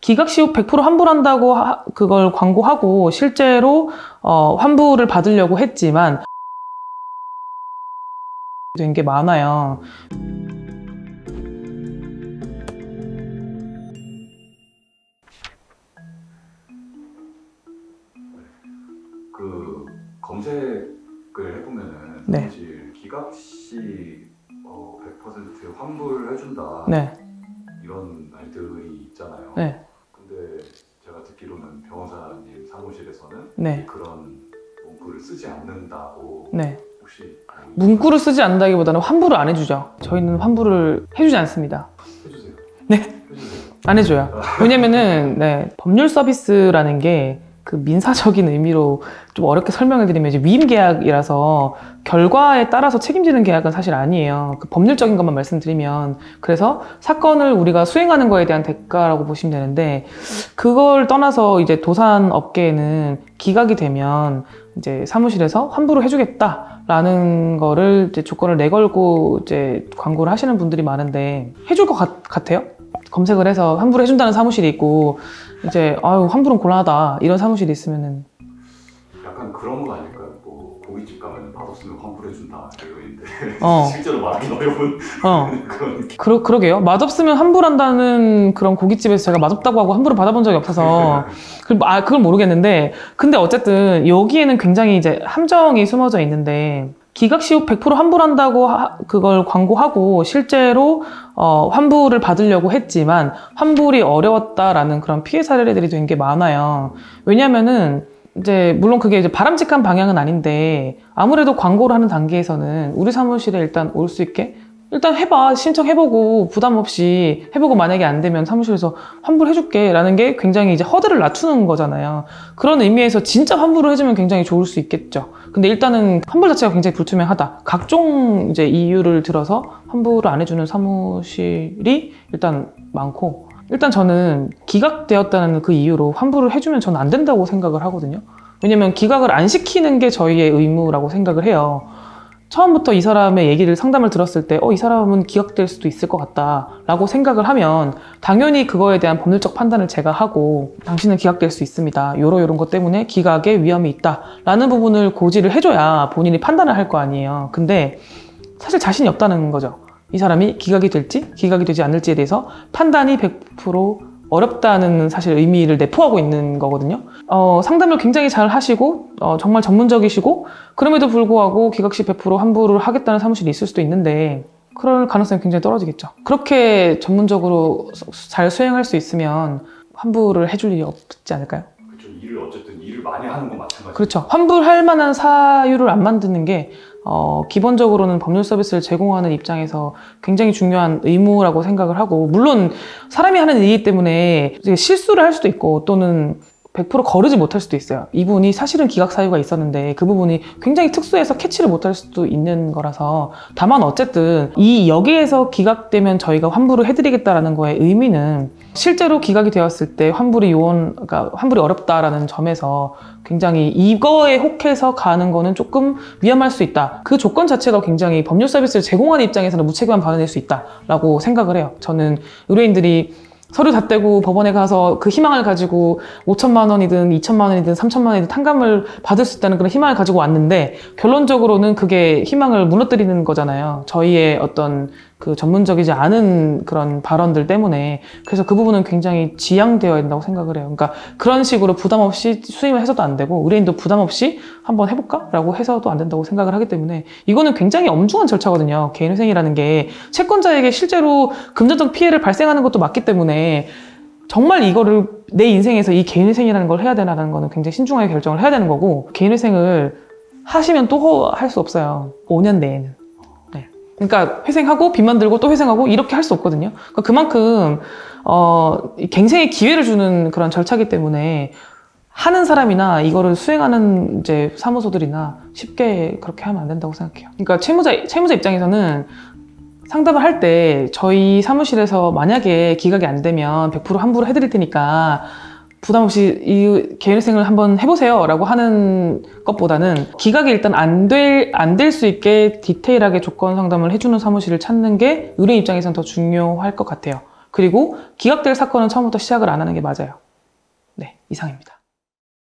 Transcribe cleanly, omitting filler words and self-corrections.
기각 시 후 100% 환불한다고 그걸 광고하고 실제로 환불을 받으려고 했지만 된 게 많아요. 그 검색을 해보면은 네. 사실 기각 시 100% 환불해준다 네. 이런 말들이 있잖아요. 네. 근데 제가 듣기로는 변호사님 사무실에서는 네. 그런 문구를 쓰지 않는다고. 네. 혹시 문구를 쓰지 않는다기보다는 환불을 안 해주죠. 저희는 환불을 해주지 않습니다. 해주세요. 네. 해주세요. 안 해줘요. 왜냐면은 네, 법률 서비스라는 게 그 민사적인 의미로 좀 어렵게 설명을 드리면 이제 위임 계약이라서 결과에 따라서 책임지는 계약은 사실 아니에요. 그 법률적인 것만 말씀드리면, 그래서 사건을 우리가 수행하는 거에 대한 대가라고 보시면 되는데, 그걸 떠나서 이제 도산 업계에는 기각이 되면 이제 사무실에서 환불을 해주겠다라는 거를 이제 조건을 내걸고 이제 광고를 하시는 분들이 많은데, 해줄 것 같아요? 검색을 해서 환불해준다는 사무실이 있고, 이제 아유 환불은 곤란하다 이런 사무실이 있으면은 약간 그런 거 아닐까요? 뭐 고깃집 가면 맛없으면 환불해준다 이러는데 실제로 말하기 어려운 그런. 그러게요. 맛없으면 환불한다는 그런 고깃집에서 제가 맛없다고 하고 환불을 받아본 적이 없어서 그걸 모르겠는데, 근데 어쨌든 여기에는 굉장히 이제 함정이 숨어져 있는데, 기각 시 후 100% 환불한다고 그걸 광고하고 실제로 환불을 받으려고 했지만 환불이 어려웠다라는 그런 피해 사례들이 된 게 많아요. 왜냐면은 이제 물론 그게 이제 바람직한 방향은 아닌데, 아무래도 광고를 하는 단계에서는 우리 사무실에 일단 올 수 있게 일단 해봐, 신청해보고 부담 없이 해보고 만약에 안 되면 사무실에서 환불해줄게 라는 게 굉장히 이제 허들을 낮추는 거잖아요. 그런 의미에서 진짜 환불을 해주면 굉장히 좋을 수 있겠죠. 근데 일단은 환불 자체가 굉장히 불투명하다. 각종 이제 이유를 들어서 환불을 안 해주는 사무실이 일단 많고, 일단 저는 기각되었다는 그 이유로 환불을 해주면 저는 안 된다고 생각을 하거든요. 왜냐면 기각을 안 시키는 게 저희의 의무라고 생각을 해요. 처음부터 이 사람의 얘기를 상담을 들었을 때 이 사람은 기각될 수도 있을 것 같다 라고 생각을 하면 당연히 그거에 대한 법률적 판단을 제가 하고, 당신은 기각될 수 있습니다, 요런 것 때문에 기각의 위험이 있다 라는 부분을 고지를 해줘야 본인이 판단을 할 거 아니에요. 근데 사실 자신이 없다는 거죠. 이 사람이 기각이 될지 기각이 되지 않을지에 대해서 판단이 100% 어렵다는 사실 의미를 내포하고 있는 거거든요. 상담을 굉장히 잘 하시고 정말 전문적이시고 그럼에도 불구하고 기각 시 100% 환불을 하겠다는 사무실이 있을 수도 있는데, 그럴 가능성이 굉장히 떨어지겠죠. 그렇게 전문적으로 잘 수행할 수 있으면 환불을 해줄 일이 없지 않을까요? 그렇죠. 어쨌든 일을 많이 하는 건 마찬가지죠. 그렇죠. 환불할 만한 사유를 안 만드는 게 기본적으로는 법률 서비스를 제공하는 입장에서 굉장히 중요한 의무라고 생각을 하고, 물론 사람이 하는 일이기 때문에 실수를 할 수도 있고 또는 100% 거르지 못할 수도 있어요. 이분이 사실은 기각 사유가 있었는데 그 부분이 굉장히 특수해서 캐치를 못할 수도 있는 거라서, 다만 어쨌든 이 여기에서 기각되면 저희가 환불을 해드리겠다라는 거의 의미는 실제로 기각이 되었을 때 그러니까 환불이 어렵다라는 점에서 굉장히 이거에 혹해서 가는 거는 조금 위험할 수 있다. 그 조건 자체가 굉장히 법률 서비스를 제공하는 입장에서는 무책임한 발언일 수 있다라고 생각을 해요. 저는 의뢰인들이 서류 다 떼고 법원에 가서 그 희망을 가지고 5천만 원이든 2천만 원이든 3천만 원이든 탕감을 받을 수 있다는 그런 희망을 가지고 왔는데, 결론적으로는 그게 희망을 무너뜨리는 거잖아요. 저희의 어떤 그 전문적이지 않은 그런 발언들 때문에. 그래서 그 부분은 굉장히 지양되어야 된다고 생각을 해요. 그러니까 그런 식으로 부담 없이 수임을 해서도 안 되고, 의뢰인도 부담 없이 한번 해볼까? 라고 해서도 안 된다고 생각을 하기 때문에, 이거는 굉장히 엄중한 절차거든요. 개인회생이라는 게 채권자에게 실제로 금전적 피해를 발생하는 것도 맞기 때문에, 정말 이거를 내 인생에서 이 개인회생이라는 걸 해야 되나라는 거는 굉장히 신중하게 결정을 해야 되는 거고, 개인회생을 하시면 또 할 수 없어요. 5년 내에는. 그러니까 회생하고 빚만 들고 또 회생하고 이렇게 할 수 없거든요. 그러니까 그만큼 갱생의 기회를 주는 그런 절차이기 때문에 하는 사람이나 이거를 수행하는 이제 사무소들이나 쉽게 그렇게 하면 안 된다고 생각해요. 그러니까 채무자 입장에서는 상담을 할 때 저희 사무실에서 만약에 기각이 안 되면 100% 환불을 해드릴 테니까 부담 없이 이 개인회생을 한번 해보세요 라고 하는 것보다는, 기각이 일단 안 될 수 있게 디테일하게 조건 상담을 해주는 사무실을 찾는 게 의뢰인 입장에서는 더 중요할 것 같아요. 그리고 기각될 사건은 처음부터 시작을 안 하는 게 맞아요. 네, 이상입니다.